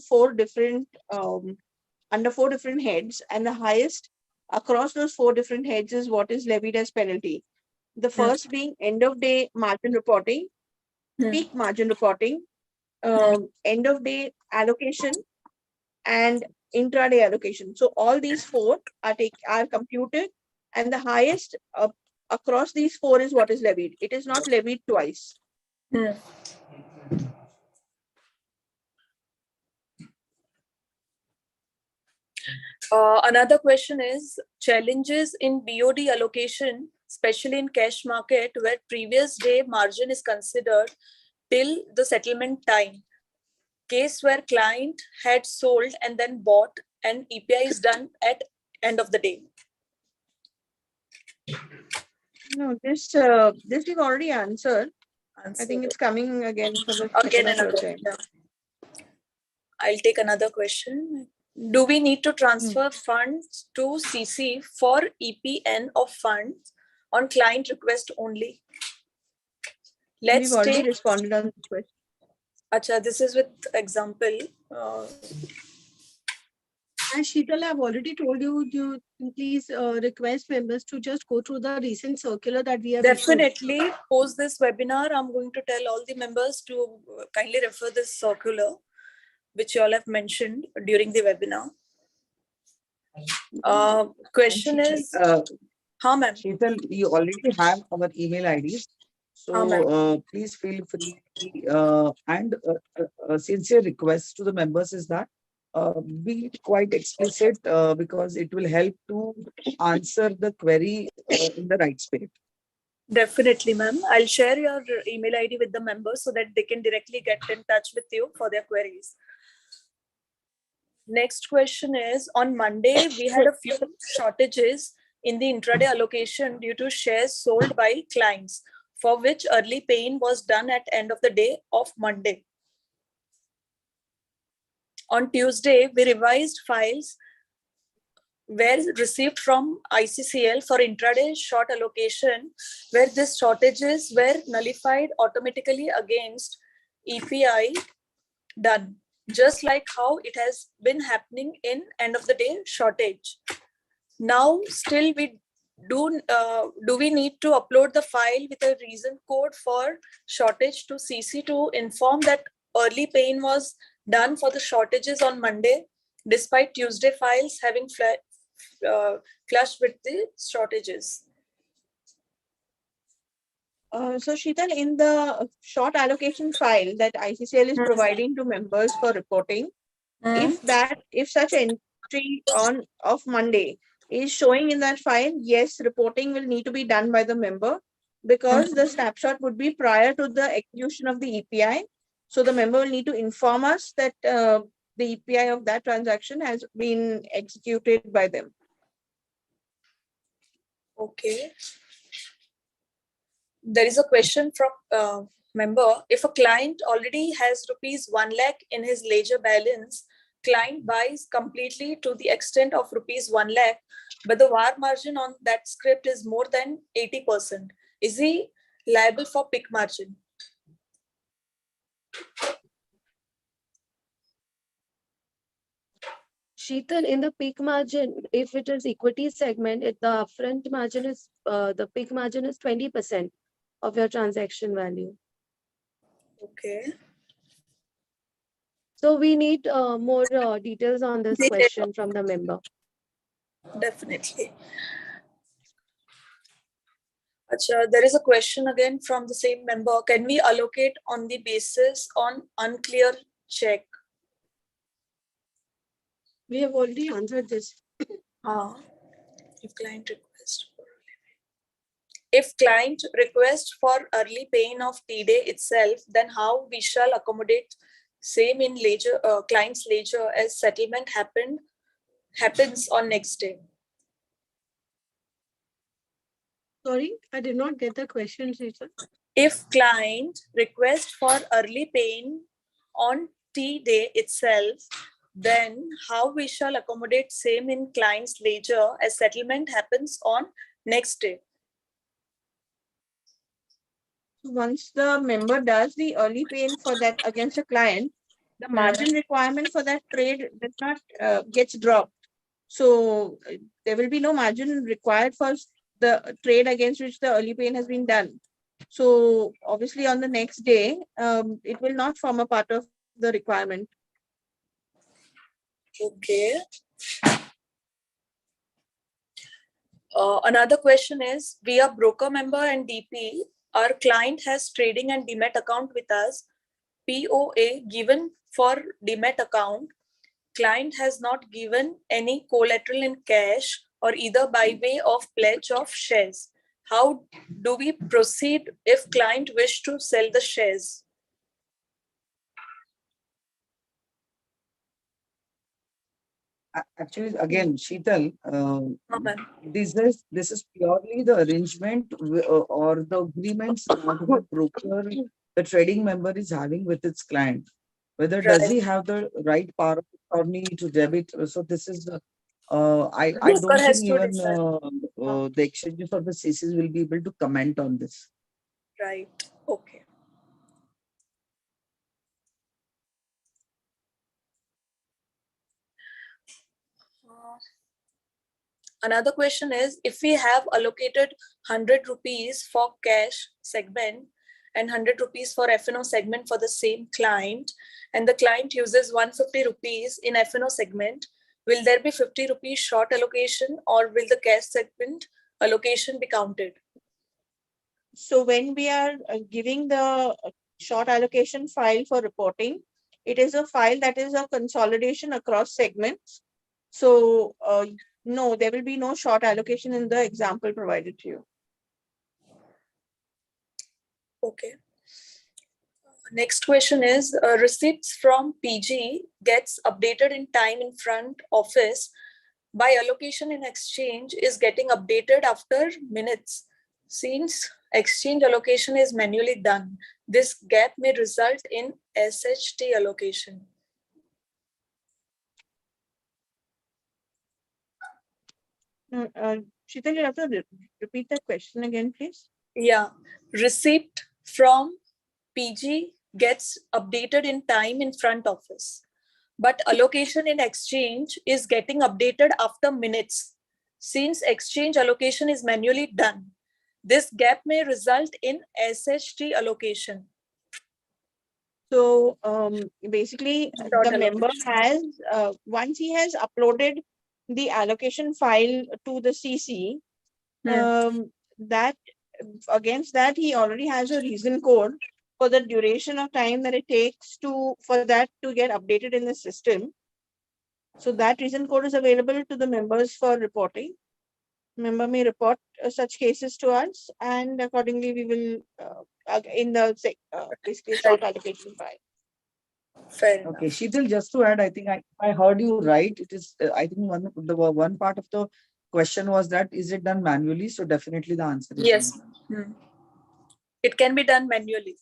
under four different heads, and the highest across those four different heads is what is levied as penalty. The first being end of day margin reporting, peak margin reporting, end of day allocation, and intraday allocation. So all these four are computed, and the highest across these four is what is levied. It is not levied twice. Another question is challenges in BOD allocation, especially in cash market where previous day margin is considered till the settlement time. Case where client had sold and then bought and EPI is done at end of the day. No, this we've already answered. I think it's coming again for the Again second or another. third time. Yeah. I'll take another question. Do we need to transfer funds to CC for EPN of funds on client request only? Let's We've already responded on this question. Acha, this is with example. As Sheetal, I've already told you, please request members to just go through the recent circular that we have Definitely issued. Post this webinar, I'm going to tell all the members to kindly refer this circular, which you all have mentioned during the webinar. Question is, ma'am. Sheetal, you already have our email IDs. So please feel free and a sincere request to the members is that be quite explicit because it will help to answer the query in the right spirit. Definitely, ma'am. I'll share your email ID with the members so that they can directly get in touch with you for their queries. Next question is, on Monday, we had a few shortages in the intraday allocation due to shares sold by clients, for which early paying was done at end of the day of Monday. On Tuesday, we revised files were received from ICCL for intraday short allocation, where these shortages were nullified automatically against EPI done, just like how it has been happening in end of the day shortage. Now, still do we need to upload the file with a reason code for shortage to CC to inform that early paying was done for the shortages on Monday, despite Tuesday files having clashed with the shortages? So Sheetal, in the short allocation file that ICCL is providing to members for reporting, if such entry of Monday is showing in that file, yes, reporting will need to be done by the member because the snapshot would be prior to the execution of the EPI. So the member will need to inform us that the EPI of that transaction has been executed by them. Okay. There is a question from member. If a client already has rupees 1 lakh in his ledger balance, client buys completely to the extent of rupees 1 lakh, but the VAR margin on that script is more than 80%. Is he liable for peak margin? Sheetal, in the peak margin, if it is equity segment, the upfront margin is the peak margin is 20% of your transaction value. Okay. So we need more details on this question from the member. Definitely. Achha, there is a question again from the same member. Can we allocate on the basis on unclear check? We have already answered this. If client request for if client request for early paying of T-day itself, then how we shall accommodate same in ledger, client's ledger as settlement happens on next day? Sorry, I did not get the question, Sheetal. If client requests for early paying on T day itself, then how we shall accommodate same in client's ledger as settlement happens on next day? Once the member does the early paying for that against a client, the margin requirement for that trade does not gets dropped. So there will be no margin required for the trade against which the early paying has been done. So obviously on the next day, it will not form a part of the requirement. Okay. Another question is, we are broker member and DP. Our client has trading and demat account with us. POA given for demat account. Client has not given any collateral in cash or either by way of pledge of shares. How do we proceed if client wish to sell the shares? Actually, again, Sheetal, this is purely the arrangement or the agreements that the broker, the trading member is having with its client. Whether does he have the right power of attorney to debit? So this is I Broker don't has think to even decide. the exchanges or the CCs will be able to comment on this. Right. Okay. Another question is, if we have allocated 100 rupees for cash segment and 100 rupees for F&O segment for the same client, and the client uses 150 rupees in F&O segment, will there be 50 rupees short allocation or will the cash segment allocation be counted? So when we are giving the short allocation file for reporting, it is a file that is a consolidation across segments. So no, there will be no short allocation in the example provided to you. Okay. Next question is, receipts from PG gets updated in time in front office by allocation in exchange is getting updated after minutes. Since exchange allocation is manually done, this gap may result in SHT allocation. Sheetal, you have to repeat that question again, please. Yeah, receipt from PG gets updated in time in front office, but allocation in exchange is getting updated after minutes. Since exchange allocation is manually done, this gap may result in SHT allocation. So basically, the member has, once he has uploaded the allocation file to the CC, that against that he already has a reason code for the duration of time that it takes for that to get updated in the system. So that reason code is available to the members for reporting. Member may report such cases to us, and accordingly we will in the basically short allocation file. Fair enough. Okay, Sheetal, just to add, I think I heard you right. It is, I think one part of the question was that, is it done manually? So definitely the answer is yes. No. It can be done manually.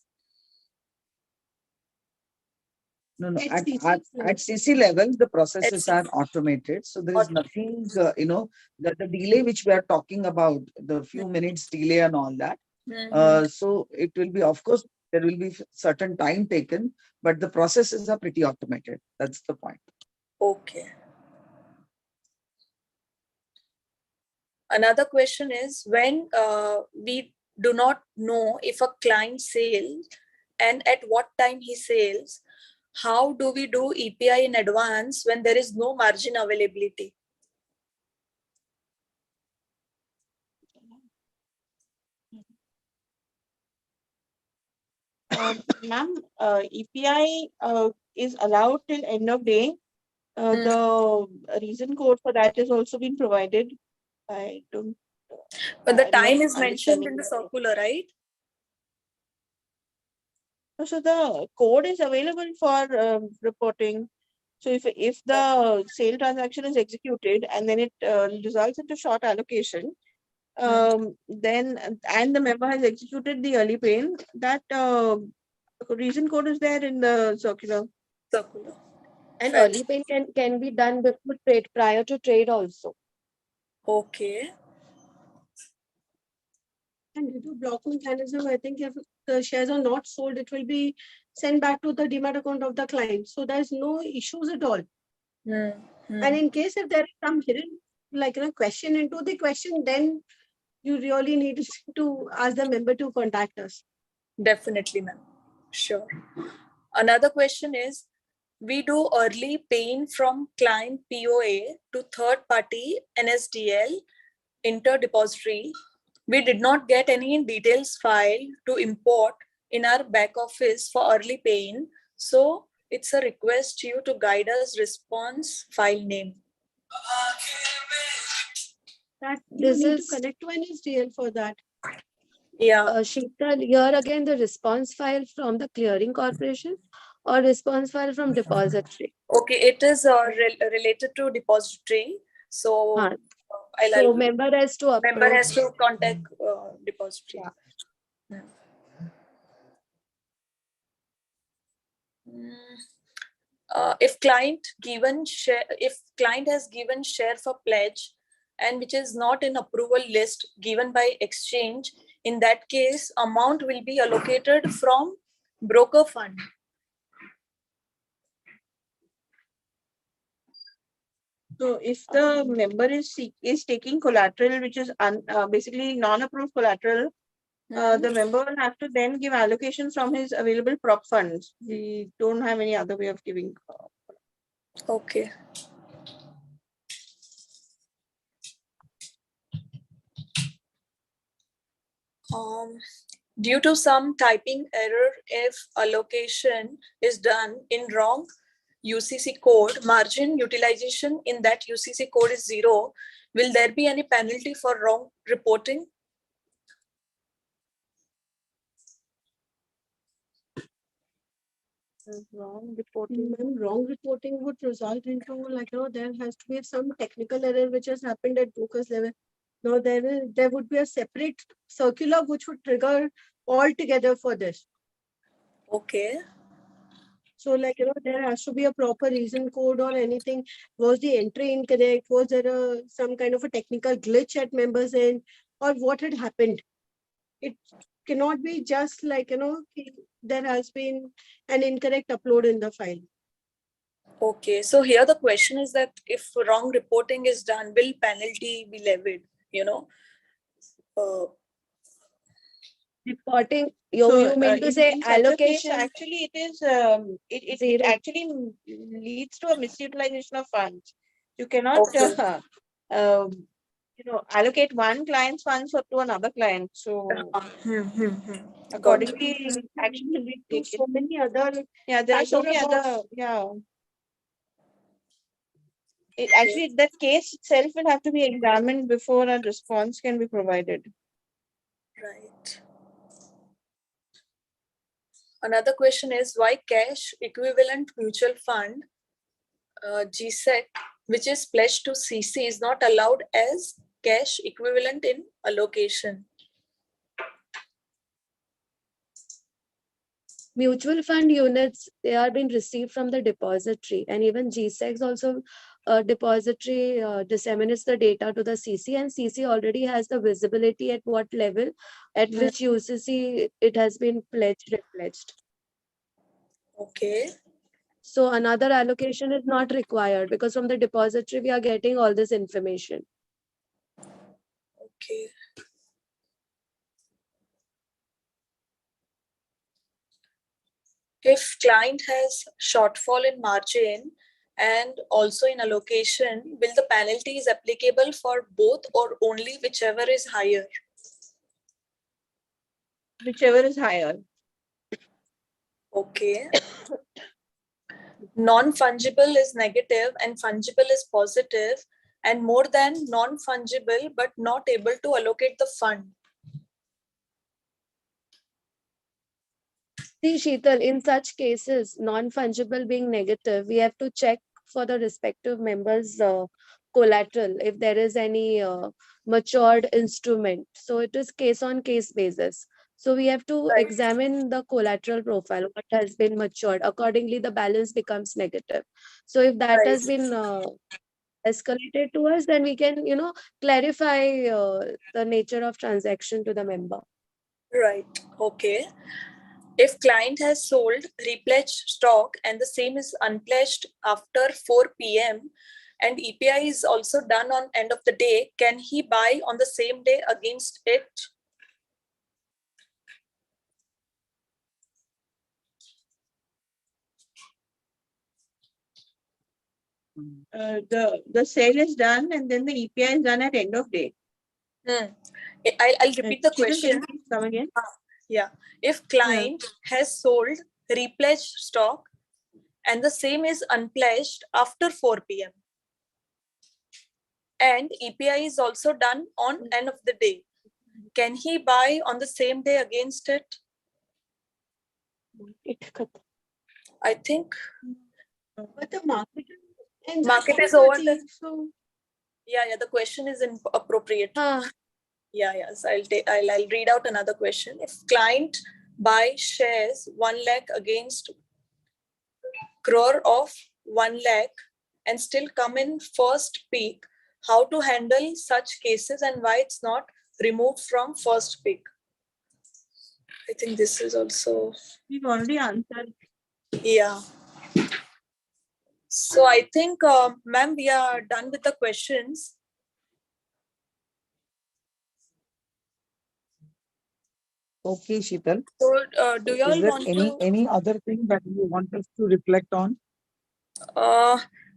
No. At CC level, the processes are automated. So there is nothing, that the delay which we are talking about, the few minutes delay and all that. So it will be, of course, there will be certain time taken, but the processes are pretty automated. That's the point. Okay. Another question is, when we do not know if a client sales and at what time he sales, how do we do EPI in advance when there is no margin availability? Ma'am, EPI is allowed till end of day. The reason code for that is also been provided. I don't. But the time is mentioned in the circular, right? So the code is available for reporting. So if the sale transaction is executed and then it results into short allocation, then and the member has executed the early paying, that reason code is there in the circular. Circular. And Fair. early paying can be done before trade, prior to trade also. Okay. And due to block mechanism, I think if the shares are not sold, it will be sent back to the demat account of the client. So there's no issues at all. And in case if there is some hidden, like question into the question, then you really need to ask the member to contact us. Definitely, ma'am. Sure. Another question is, we do early paying from client POA to third party NSDL inter-depository. We did not get any details file to import in our back office for early paying. So it's a request to you to guide us response file name. That This you need is- to connect to NSDL for that. Yeah. Sheetal, here again the response file from the clearing corporation or response file from depository. Okay, it is related to depository. So So member has to approach. member has to contact depository. Yeah. If client has given share for pledge and which is not in approval list given by exchange, in that case amount will be allocated from broker fund. So if the member is taking collateral, which is basically non-approved collateral, the member will have to then give allocation from his available prop funds. We don't have any other way of giving. Okay. Due to some typing error, if allocation is done in wrong UCC code, margin utilization in that UCC code is 0. Will there be any penalty for wrong reporting? Wrong reporting. Wrong reporting would result into there has to be some technical error which has happened at broker's level. Now there would be a separate circular which would trigger all together for this. Okay. So there has to be a proper reason code or anything. Was the entry incorrect? Was there some kind of a technical glitch at members' end, or what had happened? It cannot be just there has been an incorrect upload in the file. Okay, so here the question is that if wrong reporting is done, will penalty be levied? Reporting, you mean to say in such a case, allocation? actually, it is it actually leads to a misutilization of funds. You cannot allocate one client's funds to another client. So accordingly, actually, so many other there are so many other actually, that case itself will have to be examined before a response can be provided. Right. Another question is why cash equivalent mutual fund GSEC, which is pledged to CC, is not allowed as cash equivalent in allocation. Mutual fund units, they are being received from the depository, and even GSECs also depository disseminates the data to the CC, and CC already has the visibility at what level, at which UCC it has been repledged. Okay. So another allocation is not required because from the depository we are getting all this information. Okay. If client has shortfall in margin and also in allocation, will the penalty is applicable for both or only whichever is higher? Whichever is higher. Okay. Non-fungible is negative and fungible is positive, and more than non-fungible but not able to allocate the fund. See, Sheetal, in such cases, non-fungible being negative, we have to check for the respective members' collateral if there is any matured instrument. So it is case on case basis. So we have to Right. examine the collateral profile, what has been matured. Accordingly, the balance becomes negative. So if that Right. has been escalated to us, then we can, clarify the nature of transaction to the member. Right. Okay. If client has sold repledged stock and the same is unpledged after 4 p.m. and EPI is also done on end of the day, can he buy on the same day against it? The sale is done and then the EPI is done at end of day. I'll repeat the Can you question. please come again? Yeah. If client has sold repledged stock and the same is unpledged after 4 p.m. and EPI is also done on end of the day, can he buy on the same day against it? I think But the market is over. So Yeah, the question is inappropriate. Ah. Yes, I'll read out another question. If client buy shares 1 lakh against crore of 1 lakh and still come in first peak, how to handle such cases and why it's not removed from first peak? I think this is also. We've already answered. Yeah. So I think, ma'am, we are done with the questions. Okay, Sheetal. So do you all Is there want any other thing that you want us to reflect on?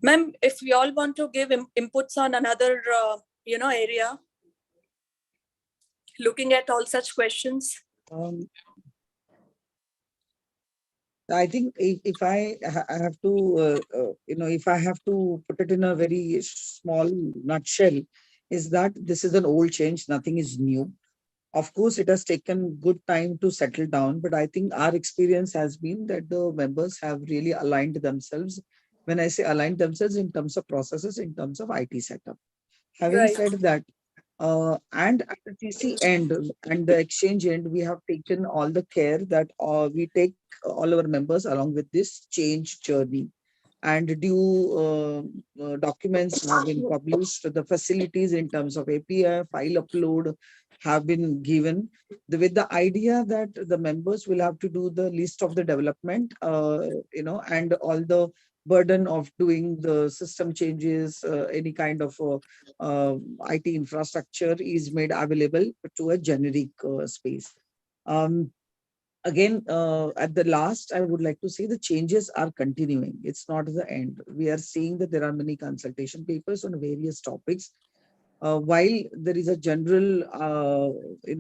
Ma'am, if you all want to give inputs on another, area, looking at all such questions. I think if I have to, if I have to put it in a very small nutshell, is that this is an old change, nothing is new. Of course, it has taken good time to settle down, but I think our experience has been that the members have really aligned themselves. When I say aligned themselves in terms of processes, in terms of IT setup. Having said that, and at the TC end and the exchange end, we have taken all the care that we take all our members along with this change journey. And due documents have been published, the facilities in terms of API, file upload have been given with the idea that the members will have to do the list of the development, and all the burden of doing the system changes, any kind of IT infrastructure is made available to a generic space. Again, at the last, I would like to say the changes are continuing. It's not the end. We are seeing that there are many consultation papers on various topics. While there is a general,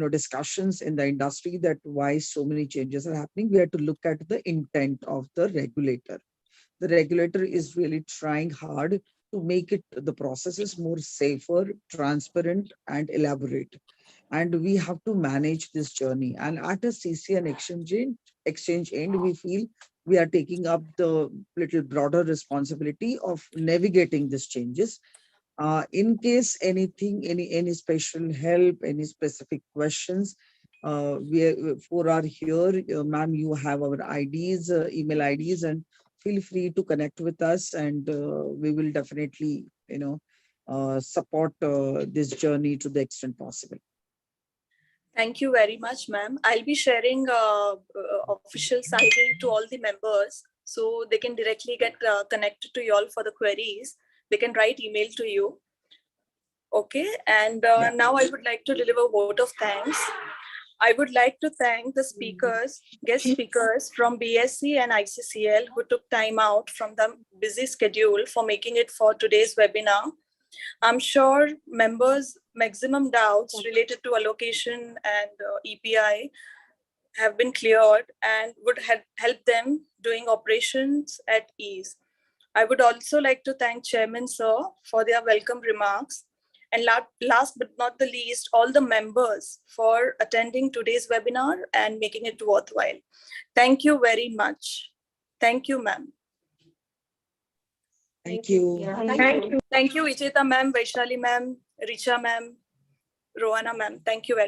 discussions in the industry that why so many changes are happening, we have to look at the intent of the regulator. The regulator is really trying hard to make the processes more safer, transparent, and elaborate. And we have to manage this journey. And at a CC and exchange end, we feel we are taking up the little broader responsibility of navigating these changes. In case anything, any special help, any specific questions, we four are here. Ma'am, you have our IDs, email IDs, and feel free to connect with us, and we will definitely, support this journey to the extent possible. Thank you very much, ma'am. I'll be sharing official citing to all the members so they can directly get connected to you all for the queries. They can write email to you. Okay, and now I would like to deliver a vote of thanks. I would like to thank the speakers, guest speakers from BSE and ICCL who took time out from the busy schedule for making it for today's webinar. I'm sure members' maximum doubts related to allocation and EPI have been cleared and would help them doing operations at ease. I would also like to thank Chairman Sir for their welcome remarks. And last but not the least, all the members for attending today's webinar and making it worthwhile. Thank you very much. Thank you, ma'am. Thank you. Thank you, Vijayaeta ma'am, Vaisshali ma'am, Richa ma'am, Rohana ma'am. Thank you very